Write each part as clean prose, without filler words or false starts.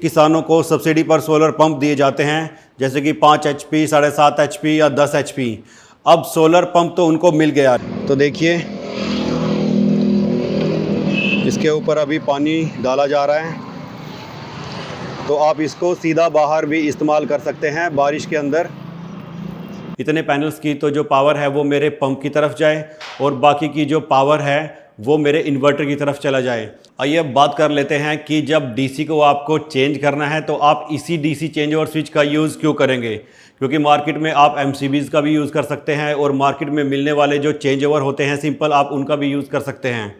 किसानों को सब्सिडी पर सोलर पंप दिए जाते हैं, जैसे कि 5 HP, 7.5 HP या 10 HP। अब सोलर पंप तो उनको मिल गया। तो देखिए इसके ऊपर अभी पानी डाला जा रहा है, तो आप इसको सीधा बाहर भी इस्तेमाल कर सकते हैं बारिश के अंदर। इतने पैनल्स की तो जो पावर है वो मेरे पंप की तरफ जाए और बाकी की जो पावर है वो मेरे इन्वर्टर की तरफ चला जाए। आइए अब बात कर लेते हैं कि जब डीसी को आपको चेंज करना है तो आप इसी डीसी चेंज ओवर स्विच का यूज़ क्यों करेंगे, क्योंकि मार्केट में आप एमसीबीज़ का भी यूज़ कर सकते हैं और मार्केट में मिलने वाले जो चेंज ओवर होते हैं सिंपल, आप उनका भी यूज़ कर सकते हैं।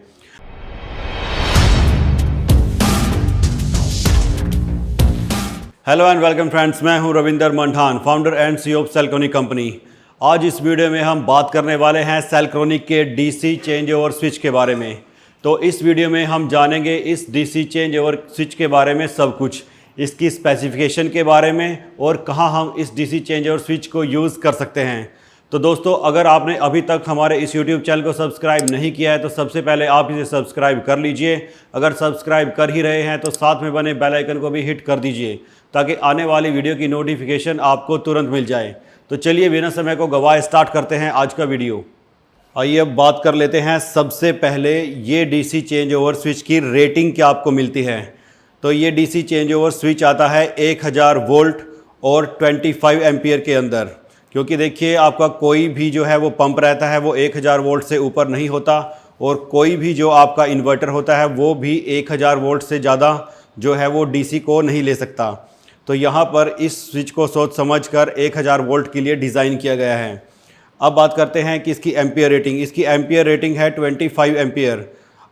हेलो एंड वेलकम फ्रेंड्स, मैं हूं Ravinder Manthan, founder and CEO of सेल्क्रोनिक कंपनी। आज इस वीडियो में हम बात करने वाले हैं सेल्क्रोनिक के डीसी चेंज ओवर स्विच के बारे में। तो इस वीडियो में हम जानेंगे इस डीसी चेंज ओवर स्विच के बारे में सब कुछ, इसकी स्पेसिफिकेशन के बारे में और कहां हम इस डीसी चेंज ओवर स्विच को यूज़ कर सकते हैं। तो दोस्तों, अगर आपने अभी तक हमारे इस YouTube चैनल को सब्सक्राइब नहीं किया है तो सबसे पहले आप इसे सब्सक्राइब कर लीजिए। अगर सब्सक्राइब कर ही रहे हैं तो साथ में बने बेल आइकन को भी हिट कर दीजिए ताकि आने वाली वीडियो की नोटिफिकेशन आपको तुरंत मिल जाए। तो चलिए बिना समय को गवाए स्टार्ट करते हैं आज का वीडियो। आइए अब बात कर लेते हैं सबसे पहले ये डीसी चेंज ओवर स्विच की रेटिंग क्या आपको मिलती है। तो ये डीसी चेंज ओवर स्विच आता है 1000 वोल्ट और 25 एम्पियर के अंदर, क्योंकि देखिए आपका कोई भी जो है वो पंप रहता है वो 1000 वोल्ट से ऊपर नहीं होता और कोई भी जो आपका इन्वर्टर होता है वो भी 1000 वोल्ट से ज़्यादा जो है वो डीसी को नहीं ले सकता। तो यहाँ पर इस स्विच को सोच समझ कर 1000 वोल्ट के लिए डिज़ाइन किया गया है। अब बात करते हैं कि इसकी एम्पियर रेटिंग। इसकी एम्पियर रेटिंग है 25 एम्पियर।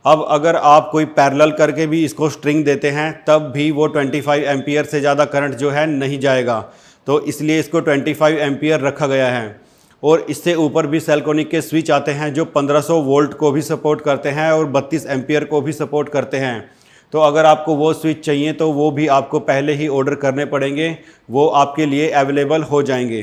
अब अगर आप कोई पैरेलल करके भी इसको स्ट्रिंग देते हैं तब भी वो 25 एम्पियर से ज़्यादा करंट जो है नहीं जाएगा, तो इसलिए इसको 25 एम्पियर रखा गया है। और इससे ऊपर भी सेल्क्रोनिक के स्विच आते हैं जो 1500 वोल्ट को भी सपोर्ट करते हैं और 32 एम्पियर को भी सपोर्ट करते हैं। तो अगर आपको वो स्विच चाहिए तो वो भी आपको पहले ही ऑर्डर करने पड़ेंगे, वो आपके लिए अवेलेबल हो जाएंगे।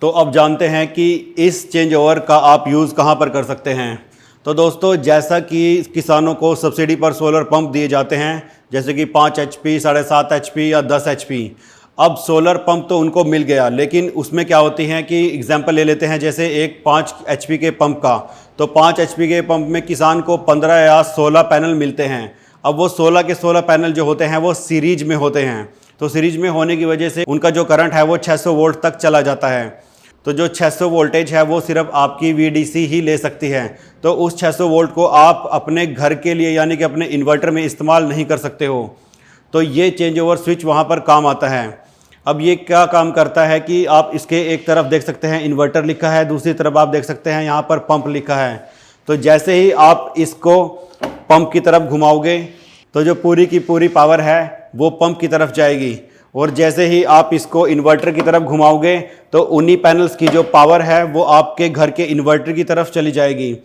तो अब जानते हैं कि इस चेंज ओवर का आप यूज़ कहाँ पर कर सकते हैं। तो दोस्तों, जैसा कि किसानों को सब्सिडी पर सोलर पंप दिए जाते हैं, जैसे कि 5 HP, 7.5 HP या 10 HP। अब सोलर पंप तो उनको मिल गया, लेकिन उसमें क्या होती हैं कि एग्जांपल ले लेते हैं जैसे एक 5 HP के पंप का। तो 5 HP के पंप में किसान को 15 या 16 पैनल मिलते हैं। अब वो 16 के 16 पैनल जो होते हैं वो सीरीज में होते हैं, तो सीरीज में होने की वजह से उनका जो करंट है वो 600 वोल्ट तक चला जाता है। तो जो 600 वोल्टेज है वो सिर्फ आपकी VDC ही ले सकती है। तो उस 600 वोल्ट को आप अपने घर के लिए यानी कि अपने इन्वर्टर में इस्तेमाल नहीं कर सकते हो। तो ये चेंज ओवर स्विच वहाँ पर काम आता है। अब ये क्या काम करता है कि आप इसके एक तरफ देख सकते हैं इन्वर्टर लिखा है, दूसरी तरफ आप देख सकते हैं यहाँ पर पंप लिखा है। तो जैसे ही आप इसको पंप की तरफ घुमाओगे तो जो पूरी की पूरी पावर है वो पंप की तरफ जाएगी, और जैसे ही आप इसको इन्वर्टर की तरफ घुमाओगे तो उन्हीं पैनल्स की जो पावर है वो आपके घर के इन्वर्टर की तरफ चली जाएगी।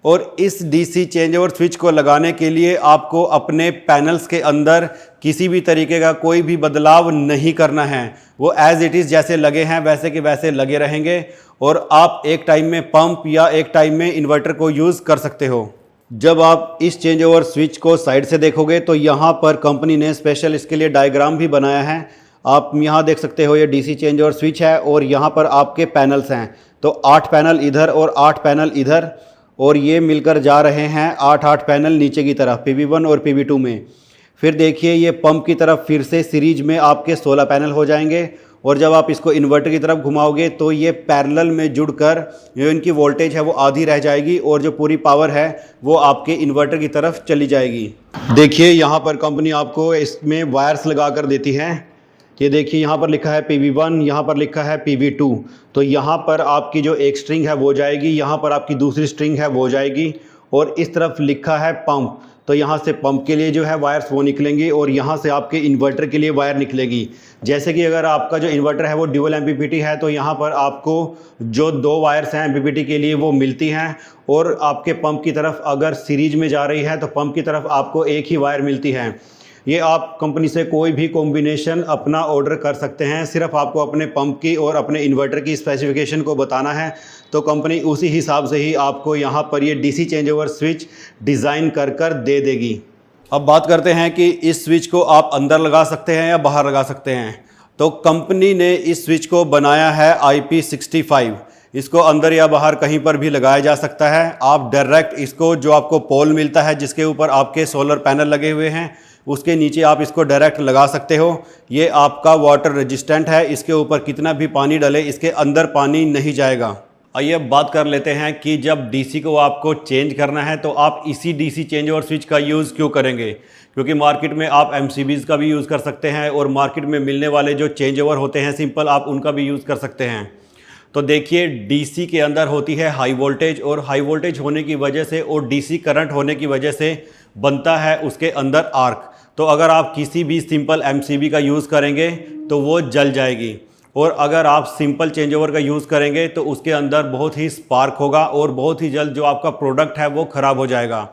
और इस डीसी चेंज ओवर स्विच को लगाने के लिए आपको अपने पैनल्स के अंदर किसी भी तरीके का कोई भी बदलाव नहीं करना है। वो एज इट इज़ जैसे लगे हैं वैसे के वैसे लगे रहेंगे और आप एक टाइम में पंप या एक टाइम में इन्वर्टर को यूज़ कर सकते हो। जब आप इस चेंज ओवर स्विच को साइड से देखोगे तो यहाँ पर कंपनी ने स्पेशल इसके लिए डायग्राम भी बनाया है। आप यहाँ देख सकते हो ये डीसी चेंज ओवर स्विच है और यहाँ पर आपके पैनल्स हैं। तो 8 पैनल इधर और 8 पैनल इधर, और ये मिलकर जा रहे हैं 8 पैनल नीचे की तरफ PV1 और PV2 में। फिर देखिए ये पंप की तरफ फिर से सीरीज में आपके 16 पैनल हो जाएंगे, और जब आप इसको इन्वर्टर की तरफ घुमाओगे तो ये पैरेलल में जुड़कर जो इनकी वोल्टेज है वो आधी रह जाएगी और जो पूरी पावर है वो आपके इन्वर्टर की तरफ चली जाएगी। देखिए यहाँ पर कंपनी आपको इसमें वायर्स लगा कर देती है। ये देखिए यहाँ पर लिखा है PV1, यहाँ पर लिखा है PV2। तो यहाँ पर आपकी जो एक स्ट्रिंग है वो जाएगी, यहाँ पर आपकी दूसरी स्ट्रिंग है वो जाएगी, और इस तरफ लिखा है पंप। तो यहाँ से पंप के लिए जो है वायर्स वो निकलेंगी और यहाँ से आपके इन्वर्टर के लिए वायर निकलेगी। जैसे कि अगर आपका जो इन्वर्टर है वो ड्यूअल MPPT है तो यहाँ पर आपको जो 2 वायर्स हैं MPPT के लिए वो मिलती हैं, और आपके पंप की तरफ अगर सीरीज में जा रही है तो पंप की तरफ आपको एक ही वायर मिलती है। ये आप कंपनी से कोई भी कॉम्बिनेशन अपना ऑर्डर कर सकते हैं, सिर्फ आपको अपने पंप की और अपने इन्वर्टर की स्पेसिफिकेशन को बताना है, तो कंपनी उसी हिसाब से ही आपको यहाँ पर ये DC change over switch design कर दे देगी। अब बात करते हैं कि इस स्विच को आप अंदर लगा सकते हैं या बाहर लगा सकते हैं। तो कंपनी ने इस स्विच को बनाया है IP65। इसको अंदर या बाहर कहीं पर भी लगाया जा सकता है। आप डायरेक्ट इसको, जो आपको पोल मिलता है जिसके ऊपर आपके सोलर पैनल लगे हुए हैं, उसके नीचे आप इसको डायरेक्ट लगा सकते हो। ये आपका वाटर रेजिस्टेंट है, इसके ऊपर कितना भी पानी डले इसके अंदर पानी नहीं जाएगा। आइए अब बात कर लेते हैं कि जब डीसी को आपको चेंज करना है तो आप इसी डीसी चेंज ओवर स्विच का यूज़ क्यों करेंगे, क्योंकि मार्केट में आप एमसीबीज़ का भी यूज़ कर सकते हैं और मार्केट में मिलने वाले जो चेंज ओवर होते हैं सिंपल, आप उनका भी यूज़ कर सकते हैं। तो देखिए, डीसी के अंदर होती है हाई वोल्टेज, और हाई वोल्टेज होने की वजह से और डीसी करंट होने की वजह से बनता है उसके अंदर आर्क। तो अगर आप किसी भी सिंपल एमसीबी का यूज़ करेंगे तो वो जल जाएगी, और अगर आप सिंपल चेंज ओवर का यूज़ करेंगे तो उसके अंदर बहुत ही स्पार्क होगा और बहुत ही जल्द जो आपका प्रोडक्ट है वो ख़राब हो जाएगा।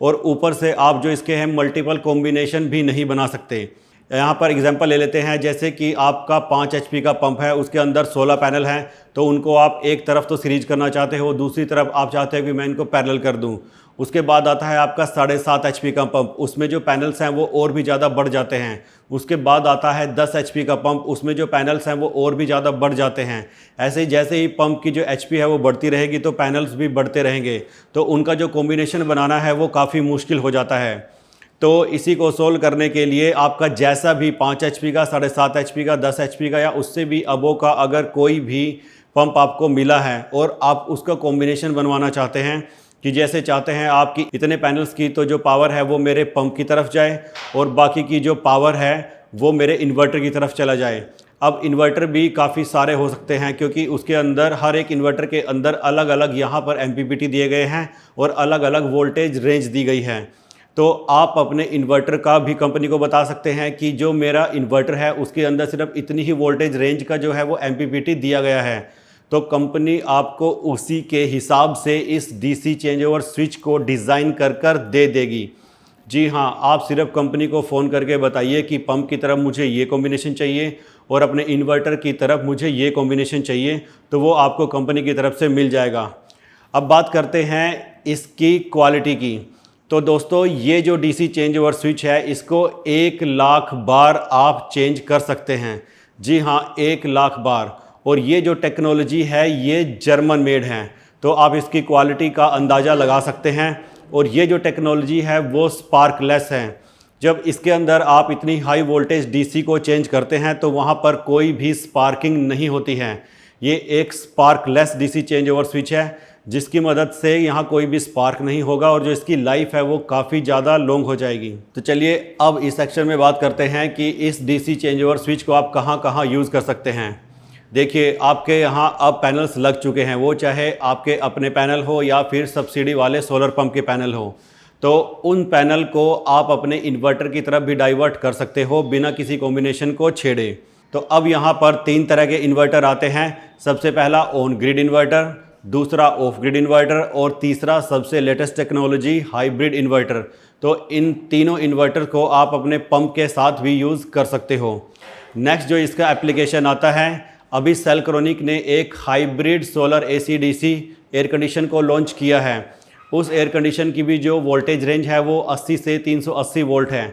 और ऊपर से आप जो इसके हैं मल्टीपल कॉम्बिनेशन भी नहीं बना सकते। यहाँ पर एग्जांपल ले लेते हैं, जैसे कि आपका 5 HP का पंप है, उसके अंदर 16 पैनल हैं, तो उनको आप एक तरफ तो सीरीज करना चाहते हो, दूसरी तरफ आप चाहते हो कि मैं इनको पैरेलल कर दूँ। उसके बाद आता है आपका 7.5 HP का पंप, उसमें जो पैनल्स हैं वो और भी ज़्यादा बढ़ जाते हैं। उसके बाद आता है 10 HP का पंप, उसमें जो पैनल्स हैं वो और भी ज़्यादा बढ़ जाते हैं। ऐसे ही जैसे ही पंप की जो HP है वो बढ़ती रहेगी तो पैनल्स भी बढ़ते रहेंगे, तो उनका जो कॉम्बिनेशन बनाना है वो काफ़ी मुश्किल हो जाता है। तो इसी को सोल्व करने के लिए आपका जैसा भी 5 HP का, 7.5 HP का, 10 HP का या उससे भी अबो का अगर कोई भी पंप आपको मिला है और आप उसका कॉम्बिनेशन बनवाना चाहते हैं कि जैसे चाहते हैं आपकी इतने पैनल्स की तो जो पावर है वो मेरे पंप की तरफ जाए और बाकी की जो पावर है वो मेरे इन्वर्टर की तरफ चला जाए। अब इन्वर्टर भी काफ़ी सारे हो सकते हैं, क्योंकि उसके अंदर हर एक इन्वर्टर के अंदर अलग अलग यहाँ पर MPPT दिए गए हैं और अलग अलग वोल्टेज रेंज दी गई है। तो आप अपने इन्वर्टर का भी कंपनी को बता सकते हैं कि जो मेरा इन्वर्टर है उसके अंदर सिर्फ इतनी ही वोल्टेज रेंज का जो है वो MPPT दिया गया है, तो कंपनी आपको उसी के हिसाब से इस डीसी चेंज ओवर स्विच को डिज़ाइन कर दे देगी। जी हाँ, आप सिर्फ कंपनी को फ़ोन करके बताइए कि पंप की तरफ मुझे ये कॉम्बिनेशन चाहिए और अपने इन्वर्टर की तरफ मुझे ये कॉम्बिनेशन चाहिए, तो वो आपको कंपनी की तरफ से मिल जाएगा। अब बात करते हैं इसकी क्वालिटी की। तो दोस्तों, ये जो डीसी चेंज ओवर स्विच है इसको 1 लाख बार आप चेंज कर सकते हैं। जी हाँ, 1 लाख बार। और ये जो टेक्नोलॉजी है ये जर्मन मेड है, तो आप इसकी क्वालिटी का अंदाज़ा लगा सकते हैं। और ये जो टेक्नोलॉजी है वो स्पार्कलेस है। जब इसके अंदर आप इतनी हाई वोल्टेज डीसी को चेंज करते हैं तो वहाँ पर कोई भी स्पार्किंग नहीं होती है। ये एक स्पार्कलेस डीसी चेंज ओवर स्विच है जिसकी मदद से यहाँ कोई भी स्पार्क नहीं होगा और जो इसकी लाइफ है वो काफ़ी ज़्यादा लॉन्ग हो जाएगी। तो चलिए अब इस सेक्शन में बात करते हैं कि इस डीसी चेंज ओवर स्विच को आप कहाँ कहाँ यूज़ कर सकते हैं। देखिए, आपके यहाँ अब पैनल्स लग चुके हैं, वो चाहे आपके अपने पैनल हो या फिर सब्सिडी वाले सोलर पंप के पैनल हो, तो उन पैनल को आप अपने इन्वर्टर की तरफ भी डाइवर्ट कर सकते हो बिना किसी कॉम्बिनेशन को छेड़े। तो अब यहाँ पर 3 तरह के इन्वर्टर आते हैं। सबसे पहला ऑन ग्रिड इन्वर्टर, दूसरा ऑफ ग्रिड इन्वर्टर और तीसरा सबसे लेटेस्ट टेक्नोलॉजी हाइब्रिड इन्वर्टर। तो इन तीनों इन्वर्टर को आप अपने पंप के साथ भी यूज़ कर सकते हो। नेक्स्ट जो इसका एप्लीकेशन आता है, अभी सेलक्रोनिक ने एक hybrid solar AC DC air condition को लॉन्च किया है। उस एयर कंडीशन की भी जो वोल्टेज रेंज है वो 80 से 380 वोल्ट है।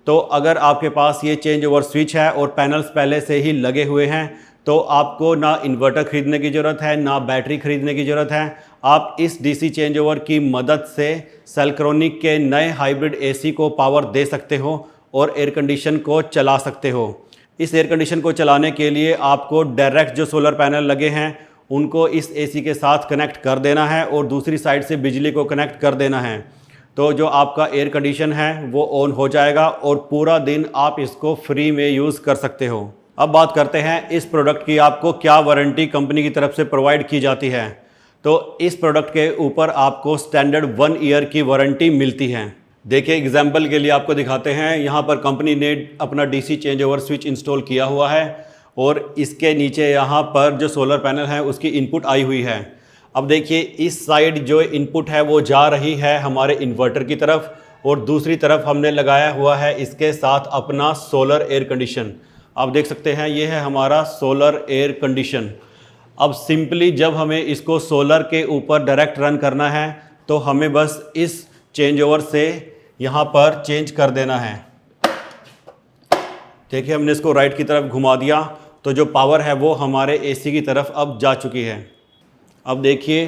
तो अगर आपके पास ये चेंज ओवर स्विच है और पैनल्स पहले से ही लगे हुए हैं तो आपको ना इन्वर्टर ख़रीदने की ज़रूरत है ना बैटरी ख़रीदने की ज़रूरत है। आप इस डीसी चेंज ओवर की मदद से सेलक्रोनिक के नए हाइब्रिड AC को पावर दे सकते हो और एयर कंडीशन को चला सकते हो। इस एयर कंडीशन को चलाने के लिए आपको डायरेक्ट जो सोलर पैनल लगे हैं उनको इस AC के साथ कनेक्ट कर देना है और दूसरी साइड से बिजली को कनेक्ट कर देना है। तो जो आपका एयर कंडीशन है वो ऑन हो जाएगा और पूरा दिन आप इसको फ्री में यूज़ कर सकते हो। अब बात करते हैं इस प्रोडक्ट की आपको क्या वारंटी कंपनी की तरफ से प्रोवाइड की जाती है। तो इस प्रोडक्ट के ऊपर आपको स्टैंडर्ड 1 ईयर की वारंटी मिलती है। देखिए, एग्जाम्पल के लिए आपको दिखाते हैं। यहाँ पर कंपनी ने अपना DC change over switch install किया हुआ है और इसके नीचे यहाँ पर जो सोलर पैनल है उसकी इनपुट आई हुई है। अब देखिए, इस साइड जो इनपुट है वो जा रही है हमारे इन्वर्टर की तरफ और दूसरी तरफ हमने लगाया हुआ है इसके साथ अपना सोलर एयर कंडीशन। आप देख सकते हैं ये है हमारा सोलर एयर कंडीशन। अब सिंपली जब हमें इसको सोलर के ऊपर डायरेक्ट रन करना है तो हमें बस इस चेंज ओवर से यहाँ पर चेंज कर देना है। देखिए हमने इसको राइट की तरफ घुमा दिया तो जो पावर है वो हमारे एसी की तरफ अब जा चुकी है। अब देखिए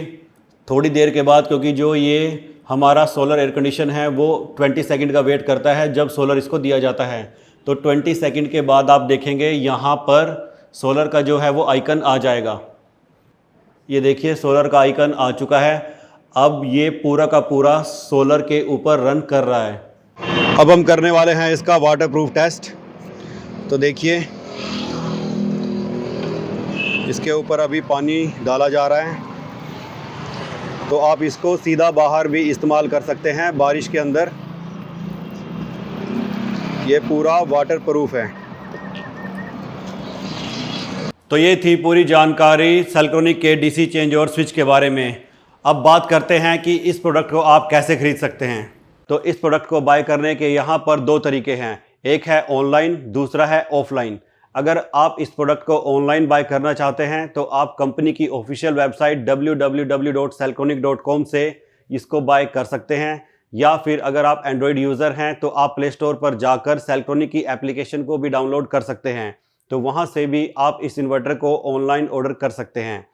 थोड़ी देर के बाद, क्योंकि जो ये हमारा सोलर एयर कंडीशन है वो 20 सेकंड का वेट करता है जब सोलर इसको दिया जाता है, तो 20 सेकंड के बाद आप देखेंगे यहाँ पर सोलर का जो है वो आइकन आ जाएगा। ये देखिए सोलर का आइकन आ चुका है। अब ये पूरा का पूरा सोलर के ऊपर रन कर रहा है। अब हम करने वाले हैं इसका वाटरप्रूफ टेस्ट। तो देखिए इसके ऊपर अभी पानी डाला जा रहा है, तो आप इसको सीधा बाहर भी इस्तेमाल कर सकते हैं बारिश के अंदर। ये पूरा वाटरप्रूफ है। तो ये थी पूरी जानकारी सेल्क्रोनिक के डीसी चेंज ओवर स्विच के बारे में। अब बात करते हैं कि इस प्रोडक्ट को आप कैसे खरीद सकते हैं। तो इस प्रोडक्ट को बाय करने के यहाँ पर दो तरीके हैं, एक है ऑनलाइन, दूसरा है ऑफलाइन। अगर आप इस प्रोडक्ट को ऑनलाइन बाय करना चाहते हैं तो आप कंपनी की ऑफिशियल वेबसाइट www.selcronic.com से इसको बाय कर सकते हैं, या फिर अगर आप एंड्रॉयड यूज़र हैं तो आप प्ले स्टोर पर जाकर सेल्क्रोनिक की एप्लीकेशन को भी डाउनलोड कर सकते हैं, तो वहाँ से भी आप इस इन्वर्टर को ऑनलाइन ऑर्डर कर सकते हैं।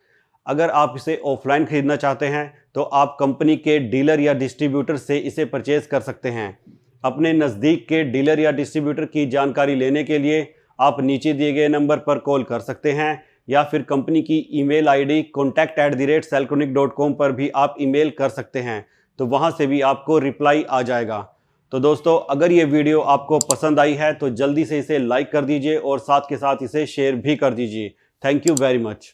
अगर आप इसे ऑफलाइन ख़रीदना चाहते हैं तो आप कंपनी के डीलर या डिस्ट्रीब्यूटर से इसे परचेज़ कर सकते हैं। अपने नज़दीक के डीलर या डिस्ट्रीब्यूटर की जानकारी लेने के लिए आप नीचे दिए गए नंबर पर कॉल कर सकते हैं, या फिर कंपनी की ईमेल आईडी contact@selcronic.com पर भी आप ईमेल कर सकते हैं, तो वहां से भी आपको रिप्लाई आ जाएगा। तो दोस्तों अगर ये वीडियो आपको पसंद आई है तो जल्दी से इसे लाइक कर दीजिए और साथ के साथ इसे शेयर भी कर दीजिए। Thank you very much.